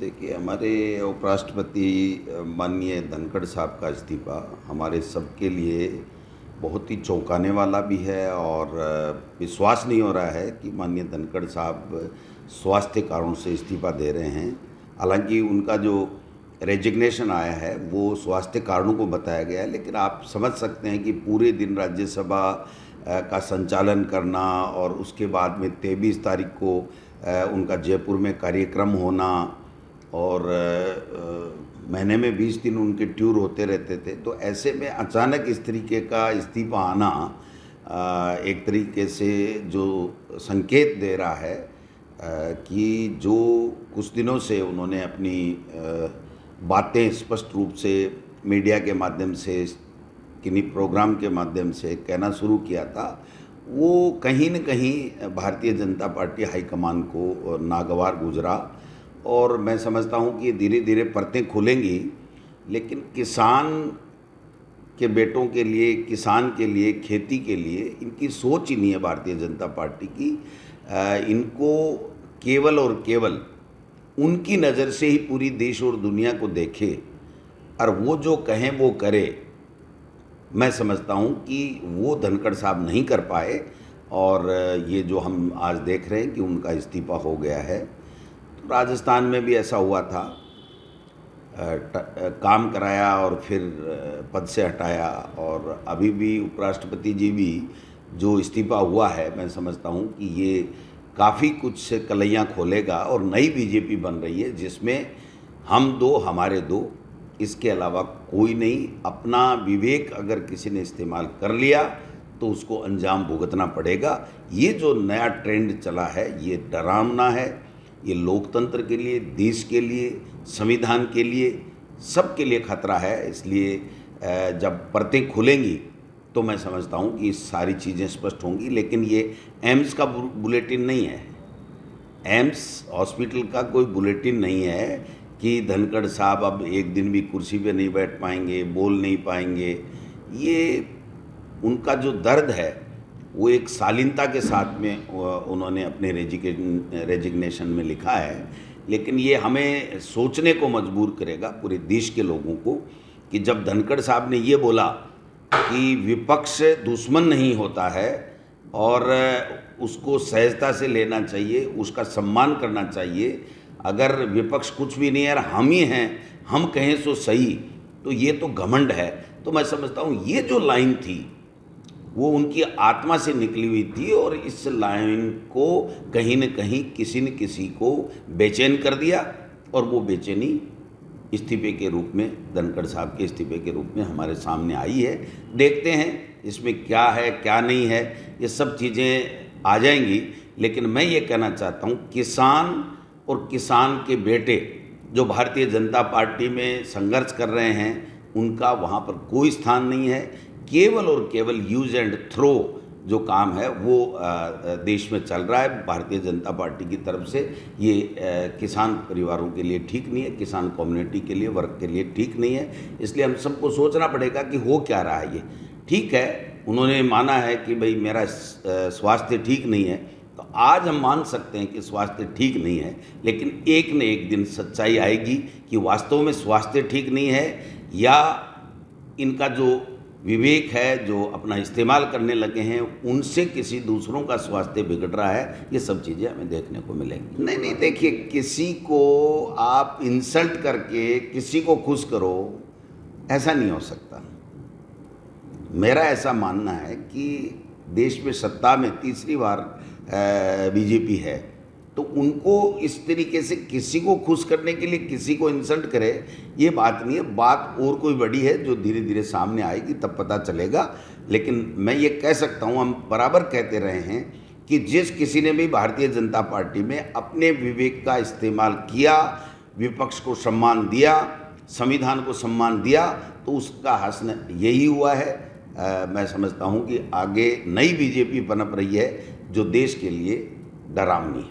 देखिए, हमारे उपराष्ट्रपति माननीय धनखड़ साहब का इस्तीफ़ा हमारे सबके लिए बहुत ही चौंकाने वाला भी है और विश्वास नहीं हो रहा है कि माननीय धनखड़ साहब स्वास्थ्य कारणों से इस्तीफ़ा दे रहे हैं। हालांकि उनका जो रेजिग्नेशन आया है वो स्वास्थ्य कारणों को बताया गया है, लेकिन आप समझ सकते हैं कि पूरे दिन राज्यसभा का संचालन करना और उसके बाद में 23 तारीख को उनका जयपुर में कार्यक्रम होना और महीने में 20 दिन उनके टूर होते रहते थे, तो ऐसे में अचानक इस तरीके का इस्तीफ़ा आना एक तरीके से जो संकेत दे रहा है कि जो कुछ दिनों से उन्होंने अपनी बातें स्पष्ट रूप से मीडिया के माध्यम से, किन्हीं प्रोग्राम के माध्यम से कहना शुरू किया था, वो कहीं न कहीं भारतीय जनता पार्टी हाईकमान को नागवार गुजरा। और मैं समझता हूँ कि धीरे धीरे परतें खुलेंगी, लेकिन किसान के बेटों के लिए, किसान के लिए, खेती के लिए इनकी सोच ही नहीं है भारतीय जनता पार्टी की। इनको केवल और केवल उनकी नज़र से ही पूरी देश और दुनिया को देखे और वो जो कहें वो करे। मैं समझता हूँ कि वो धनखड़ साहब नहीं कर पाए और ये जो हम आज देख रहे हैं कि उनका इस्तीफ़ा हो गया है। तो राजस्थान में भी ऐसा हुआ था, काम कराया और फिर पद से हटाया, और अभी भी उपराष्ट्रपति जी भी जो इस्तीफ़ा हुआ है, मैं समझता हूँ कि ये काफ़ी कुछ से कलैयाँ खोलेगा और नई बीजेपी बन रही है जिसमें हम दो हमारे दो, इसके अलावा कोई नहीं। अपना विवेक अगर किसी ने इस्तेमाल कर लिया तो उसको अंजाम भुगतना पड़ेगा। ये जो नया ट्रेंड चला है ये डरावना है, ये लोकतंत्र के लिए, देश के लिए, संविधान के लिए, सबके लिए खतरा है। इसलिए जब परतें खुलेंगी तो मैं समझता हूँ कि सारी चीज़ें स्पष्ट होंगी। लेकिन ये एम्स का बुलेटिन नहीं है, एम्स हॉस्पिटल का कोई बुलेटिन नहीं है कि धनखड़ साहब अब एक दिन भी कुर्सी पे नहीं बैठ पाएंगे, बोल नहीं पाएंगे। ये उनका जो दर्द है वो एक शालीनता के साथ में उन्होंने अपने रेजिग्नेशन में लिखा है, लेकिन ये हमें सोचने को मजबूर करेगा पूरे देश के लोगों को कि जब धनखड़ साहब ने ये बोला कि विपक्ष दुश्मन नहीं होता है और उसको सहजता से लेना चाहिए, उसका सम्मान करना चाहिए। अगर विपक्ष कुछ भी नहीं है और हम ही हैं, हम कहें सो सही, तो ये तो घमंड है। तो मैं समझता हूँ ये जो लाइन थी वो उनकी आत्मा से निकली हुई थी और इस लाइन को कहीं न कहीं किसी न किसी को बेचैन कर दिया और वो बेचैनी इस्तीफे के रूप में, धनखड़ साहब के इस्तीफे के रूप में हमारे सामने आई है। देखते हैं इसमें क्या है क्या नहीं है, ये सब चीज़ें आ जाएंगी। लेकिन मैं ये कहना चाहता हूँ, किसान और किसान के बेटे जो भारतीय जनता पार्टी में संघर्ष कर रहे हैं उनका वहाँ पर कोई स्थान नहीं है। केवल और केवल यूज एंड थ्रो जो काम है वो देश में चल रहा है भारतीय जनता पार्टी की तरफ से। ये किसान परिवारों के लिए ठीक नहीं है, किसान कम्युनिटी के लिए, वर्ग के लिए ठीक नहीं है। इसलिए हम सबको सोचना पड़ेगा कि हो क्या रहा है। ये ठीक है, उन्होंने माना है कि भाई मेरा स्वास्थ्य ठीक नहीं है, तो आज हम मान सकते हैं कि स्वास्थ्य ठीक नहीं है, लेकिन एक न एक दिन सच्चाई आएगी कि वास्तव में स्वास्थ्य ठीक नहीं है या इनका जो विवेक है, जो अपना इस्तेमाल करने लगे हैं, उनसे किसी दूसरों का स्वास्थ्य बिगड़ रहा है। ये सब चीज़ें हमें देखने को मिलेंगी। नहीं, देखिए, किसी को आप इंसल्ट करके किसी को खुश करो, ऐसा नहीं हो सकता। मेरा ऐसा मानना है कि देश में सत्ता में तीसरी बार बीजेपी है, तो उनको इस तरीके से किसी को खुश करने के लिए किसी को इंसल्ट करे, ये बात नहीं है। बात और कोई बड़ी है जो धीरे धीरे सामने आएगी, तब पता चलेगा। लेकिन मैं ये कह सकता हूँ, हम बराबर कहते रहे हैं कि जिस किसी ने भी भारतीय जनता पार्टी में अपने विवेक का इस्तेमाल किया, विपक्ष को सम्मान दिया, संविधान को सम्मान दिया, तो उसका हश्र यही हुआ है। मैं समझता हूँ कि आगे नई बीजेपी पनप रही है जो देश के लिए डरावनी है।